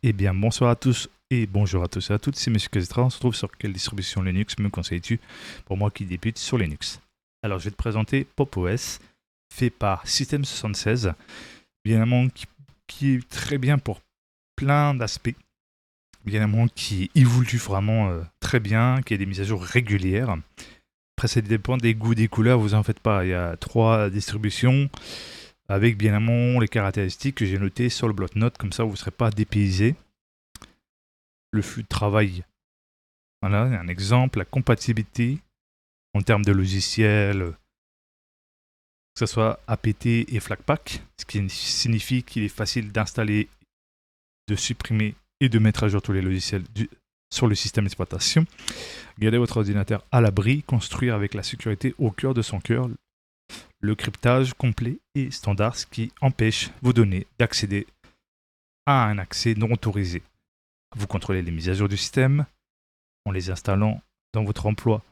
Eh bien, bonsoir à tous et bonjour à tous et à toutes, c'est Monsieur Kazetra. On se trouve sur quelle distribution Linux me conseilles-tu pour moi qui débute sur Linux? Alors, je vais te présenter Pop! OS, fait par System76, bien évidemment qui est très bien pour plein d'aspects, bien évidemment qui évolue vraiment très bien, qui a des mises à jour régulières. Après, ça dépend des goûts, des couleurs, vous en faites pas. Il y a 3 distributions avec bien évidemment les caractéristiques que j'ai notées sur le bloc-notes, comme ça vous ne serez pas dépaysé. Le flux de travail, voilà, un exemple, la compatibilité en termes de logiciels, que ce soit apt et Flatpak, ce qui signifie qu'il est facile d'installer, de supprimer et de mettre à jour tous les logiciels sur le système d'exploitation. Garder votre ordinateur à l'abri, construire avec la sécurité au cœur de son cœur, le cryptage complet et standard, ce qui empêche vos données d'accéder à un accès non autorisé. Vous contrôlez les mises à jour du système en les installant dans votre emploi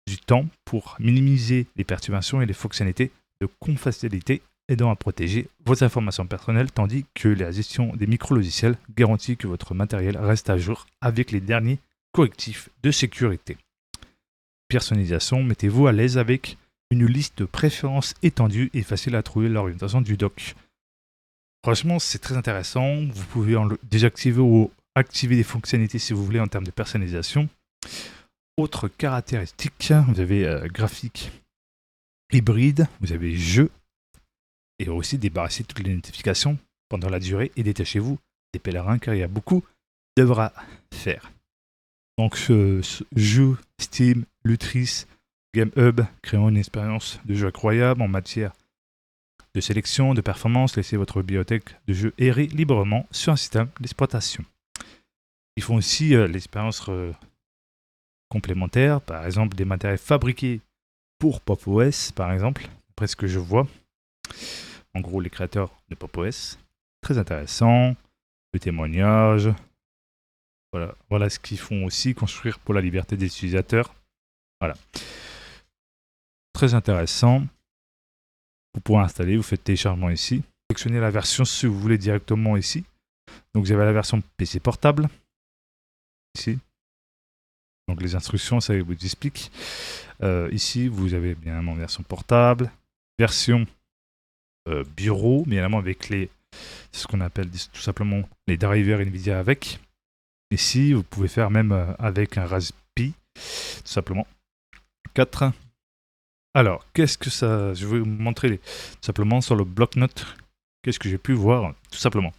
du temps pour minimiser les perturbations et les fonctionnalités de confidentialité aidant à protéger vos informations personnelles, tandis que la gestion des micro-logiciels garantit que votre matériel reste à jour avec les derniers correctifs de sécurité. Personnalisation, mettez-vous à l'aise avec une liste de préférences étendue et facile à trouver l'orientation du dock. Franchement, c'est très intéressant. Vous pouvez désactiver ou activer des fonctionnalités si vous voulez en termes de personnalisation. Autre caractéristique, vous avez graphique hybride, vous avez jeu, et aussi débarrasser toutes les notifications pendant la durée et détachez-vous des pèlerins car il y a beaucoup d'œuvres à faire. Donc ce jeu Steam, Lutris, GameHub, créant une expérience de jeu incroyable en matière de sélection, de performance, laissez votre bibliothèque de jeux errer librement sur un système d'exploitation. Ils font aussi l'expérience complémentaire, par exemple des matériels fabriqués pour Pop! OS, par exemple, après ce que je vois. En gros, les créateurs de Pop! OS, très intéressant, le témoignage, voilà ce qu'ils font aussi, construire pour la liberté des utilisateurs. Voilà. Très intéressant. Vous pouvez installer, vous faites téléchargement ici. Sélectionnez la version si vous voulez directement ici. Donc vous avez la version PC portable, ici. Donc les instructions, ça vous explique. Ici, vous avez bien évidemment version portable, version bureau, bien évidemment avec ce qu'on appelle tout simplement les drivers NVIDIA avec. Ici, vous pouvez faire même avec un Raspberry, tout simplement. 4. Alors, qu'est-ce que ça... Je vais vous montrer tout simplement sur le bloc-notes. Qu'est-ce que j'ai pu voir, tout simplement.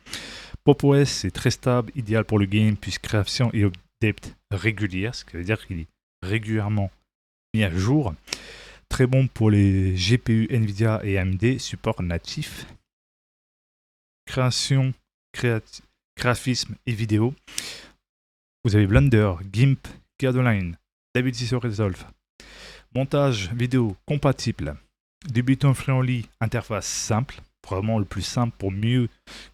Pop! OS est très stable, idéal pour le game, puisque création et update régulière, ce qui veut dire qu'il est régulièrement mis à jour. Très bon pour les GPU NVIDIA et AMD, support natif. Création, graphisme et vidéo. Vous avez Blender, GIMP, Gadoline, DaVinci Resolve. Montage vidéo compatible. Débutant friendly, interface simple. Vraiment le plus simple pour mieux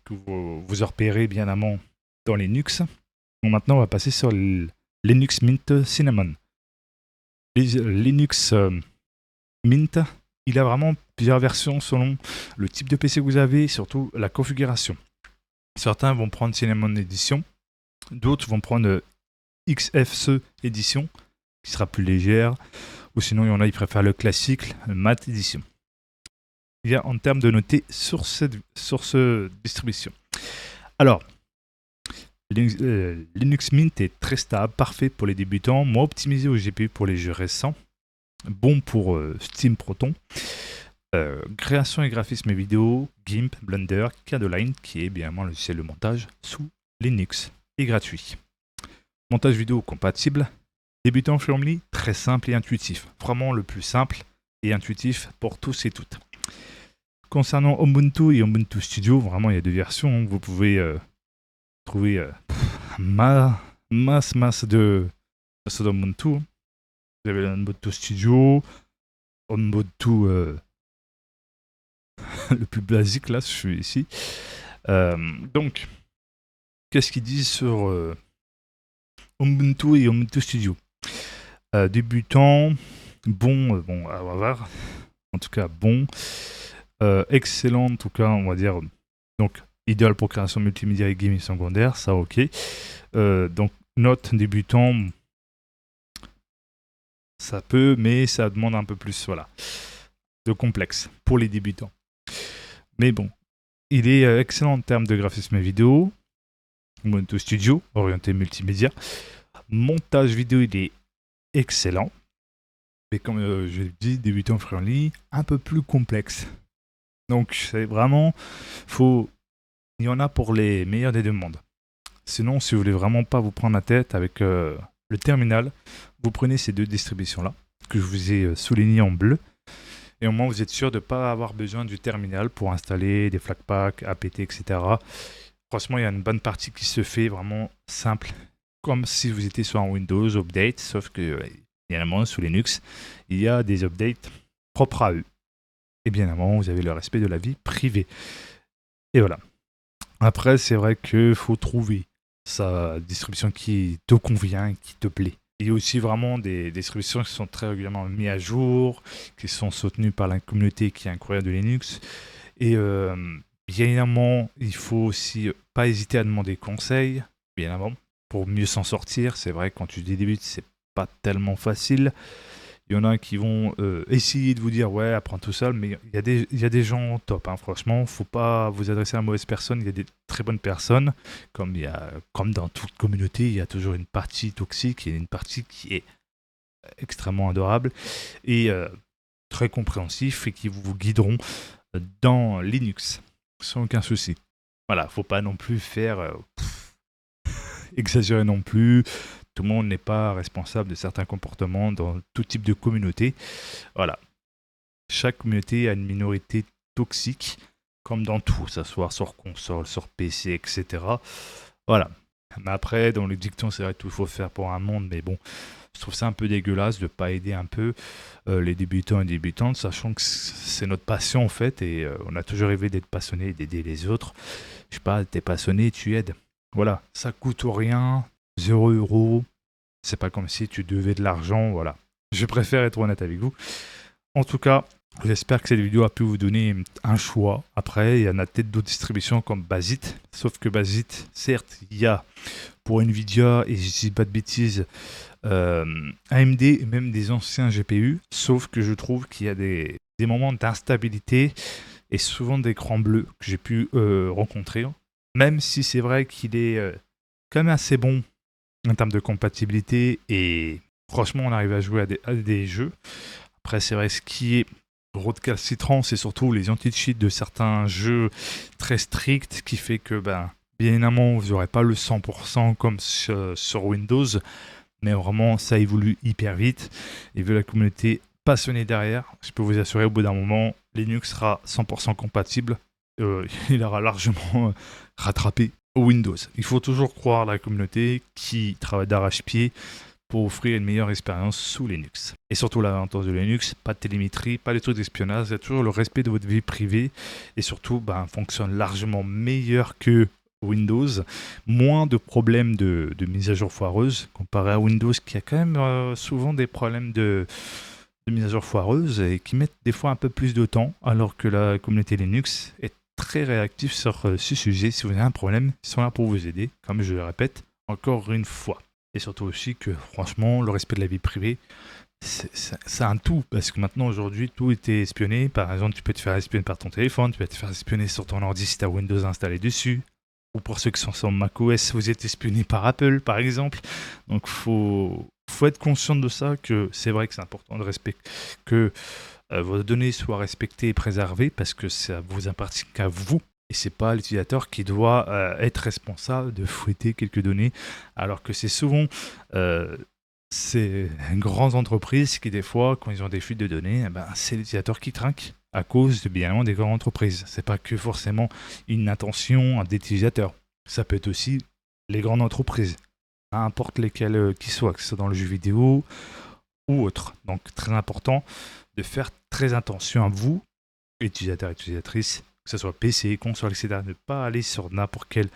que vous repérez bien amont dans Linux. Donc maintenant, on va passer sur Linux Mint Cinnamon. Linux Mint, il a vraiment plusieurs versions selon le type de PC que vous avez et surtout la configuration. Certains vont prendre Cinnamon Edition, d'autres vont prendre XFCE Edition, qui sera plus légère, ou sinon il y en a qui préfèrent le classique, le Mat Edition. Il y a en termes de noter sur cette distribution. Alors, Linux Mint est très stable, parfait pour les débutants, moins optimisé au GPU pour les jeux récents, bon pour Steam Proton, création et graphisme vidéo, GIMP, Blender, Gadoline, qui est bien évidemment le logiciel de montage sous Linux, et gratuit. Montage vidéo compatible, débutant friendly, très simple et intuitif, vraiment le plus simple et intuitif pour tous et toutes. Concernant Ubuntu et Ubuntu Studio, vraiment il y a 2 versions, vous pouvez trouver masse de Ubuntu. Vous avez l'Ubuntu Studio, Ubuntu le plus basique là, je suis ici. Donc, qu'est-ce qu'ils disent sur Ubuntu et Ubuntu Studio? Débutant, bon, on va voir. En tout cas, bon. Excellent, en tout cas, on va dire. Donc, idéal pour création multimédia et gaming secondaire, ça ok. Donc Note débutant, ça peut, mais ça demande un peu plus, voilà, de complexe pour les débutants. Mais bon, il est excellent en termes de graphisme vidéo, Ubuntu Studio, orienté multimédia. Montage vidéo, il est excellent. Mais comme je l'ai dit, débutant friendly, un peu plus complexe. Donc c'est vraiment, il y en a pour les meilleurs des deux mondes. Sinon, si vous voulez vraiment pas vous prendre la tête avec le terminal, vous prenez ces deux distributions-là, que je vous ai soulignées en bleu. Et au moins, vous êtes sûr de ne pas avoir besoin du terminal pour installer des Flatpak, apt, etc. Franchement, il y a une bonne partie qui se fait vraiment simple, comme si vous étiez sur un Windows Update, sauf que, évidemment, sous Linux, il y a des updates propres à eux. Et bien évidemment, vous avez le respect de la vie privée. Et voilà. Après, c'est vrai qu'il faut trouver sa distribution qui te convient, qui te plaît. Il y a aussi vraiment des distributions qui sont très régulièrement mises à jour, qui sont soutenues par la communauté qui est incroyable de Linux. Et bien évidemment, il faut aussi pas hésiter à demander conseil, bien évidemment, pour mieux s'en sortir. C'est vrai que quand tu débutes, c'est pas tellement facile. Il y en a qui vont essayer de vous dire ouais, apprends tout seul, mais il y a des gens top, hein, franchement. Faut pas vous adresser à une mauvaise personne. Il y a des très bonnes personnes, comme dans toute communauté, il y a toujours une partie toxique et une partie qui est extrêmement adorable et très compréhensif et qui vous guideront dans Linux sans aucun souci. Voilà, faut pas non plus faire exagérer non plus. Tout le monde n'est pas responsable de certains comportements dans tout type de communauté. Voilà. Chaque communauté a une minorité toxique, comme dans tout, que ce soit sur console, sur PC, etc. Voilà. Mais après, dans les dictons, c'est vrai tout il faut faire pour un monde, mais bon, je trouve ça un peu dégueulasse de ne pas aider un peu les débutants et débutantes, sachant que c'est notre passion en fait, et on a toujours rêvé d'être passionné et d'aider les autres. Je sais pas, t'es passionné, tu aides. Voilà, ça coûte rien, 0 €. C'est pas comme si tu devais de l'argent, voilà. Je préfère être honnête avec vous. En tout cas, j'espère que cette vidéo a pu vous donner un choix. Après, il y en a peut-être d'autres distributions comme Basit. Sauf que Basit, certes, il y a pour Nvidia et je dis pas de bêtises, AMD et même des anciens GPU. Sauf que je trouve qu'il y a des moments d'instabilité et souvent d'écran bleu que j'ai pu rencontrer. Même si c'est vrai qu'il est quand même assez bon en termes de compatibilité et franchement on arrive à jouer à des jeux. Après c'est vrai ce qui est recalcitrant c'est surtout les anti-cheats de certains jeux très stricts qui fait que bien évidemment vous n'aurez pas le 100% comme sur Windows, mais vraiment ça évolue hyper vite et vu la communauté passionnée derrière, je peux vous assurer au bout d'un moment Linux sera 100% compatible. Il aura largement rattrapé Windows. Il faut toujours croire la communauté qui travaille d'arrache-pied pour offrir une meilleure expérience sous Linux. Et surtout l'avantage de Linux, pas de télémétrie, pas de trucs d'espionnage, il y a toujours le respect de votre vie privée et surtout fonctionne largement meilleur que Windows, moins de problèmes de mise à jour foireuse comparé à Windows qui a quand même souvent des problèmes de mise à jour foireuse et qui mettent des fois un peu plus de temps alors que la communauté Linux est très réactif sur ce sujet. Si vous avez un problème, ils sont là pour vous aider, comme je le répète encore une fois. Et surtout aussi que franchement, le respect de la vie privée, c'est un tout. Parce que maintenant, aujourd'hui, tout est espionné. Par exemple, tu peux te faire espionner par ton téléphone, tu peux te faire espionner sur ton ordi si tu as Windows installé dessus. Ou pour ceux qui sont sur macOS, vous êtes espionné par Apple, par exemple. Donc, faut être conscient de ça, que c'est vrai que c'est important de respecter, que vos données soient respectées et préservées parce que ça vous appartient qu'à vous et c'est pas l'utilisateur qui doit être responsable de fouetter quelques données alors que c'est souvent ces grandes entreprises qui des fois quand ils ont des fuites de données c'est l'utilisateur qui trinque à cause de bien évidemment des grandes entreprises. C'est pas que forcément une intention d'utilisateur, ça peut être aussi les grandes entreprises, n'importe lesquelles qu'ils soient, que ce soit dans le jeu vidéo ou autre. Donc très important de faire très attention à vous, utilisateurs et utilisatrices, que ce soit PC, console, etc. Ne pas aller sur n'importe quel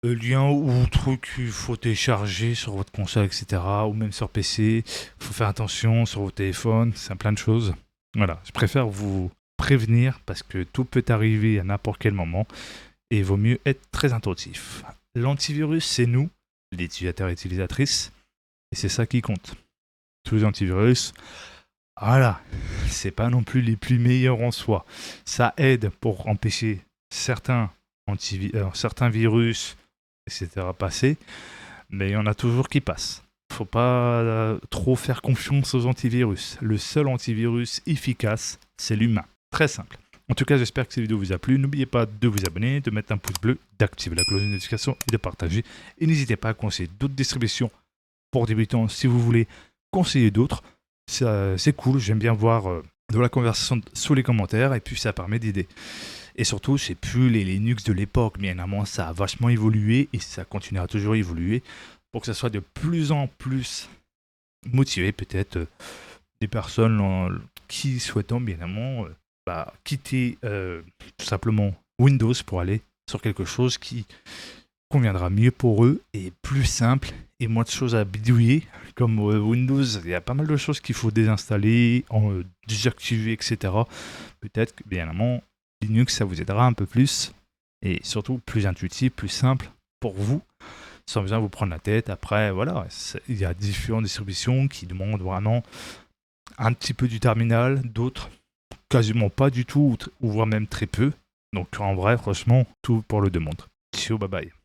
lien ou truc qu'il faut télécharger sur votre console, etc. Ou même sur PC. Il faut faire attention sur vos téléphones, c'est plein de choses. Voilà, je préfère vous prévenir parce que tout peut arriver à n'importe quel moment. et il vaut mieux être très attentif. L'antivirus, c'est nous, les utilisateurs et utilisatrices, et c'est ça qui compte. Tous les antivirus, voilà, c'est pas non plus les plus meilleurs en soi. Ça aide pour empêcher certains virus, etc. passer, mais il y en a toujours qui passent. Faut pas trop faire confiance aux antivirus. Le seul antivirus efficace, c'est l'humain. Très simple. En tout cas, j'espère que cette vidéo vous a plu. N'oubliez pas de vous abonner, de mettre un pouce bleu, d'activer la cloche de notification et de partager. Et n'hésitez pas à conseiller d'autres distributions pour débutants si vous voulez conseiller d'autres. C'est cool, j'aime bien voir de la conversation sous les commentaires et puis ça permet d'aider. Et surtout, c'est plus les Linux de l'époque, bien évidemment, ça a vachement évolué et ça continuera toujours à évoluer pour que ça soit de plus en plus motivé, peut-être des personnes qui souhaitent bien évidemment quitter tout simplement Windows pour aller sur quelque chose qui conviendra mieux pour eux et plus simple et moins de choses à bidouiller. Comme Windows, il y a pas mal de choses qu'il faut désinstaller, désactiver, etc. Peut-être que bien évidemment Linux ça vous aidera un peu plus et surtout plus intuitif, plus simple pour vous sans besoin de vous prendre la tête. Après voilà, il y a différentes distributions qui demandent vraiment un petit peu du terminal, d'autres quasiment pas du tout ou voire même très peu. Donc en vrai franchement tout pour le demande. Ciao, bye bye.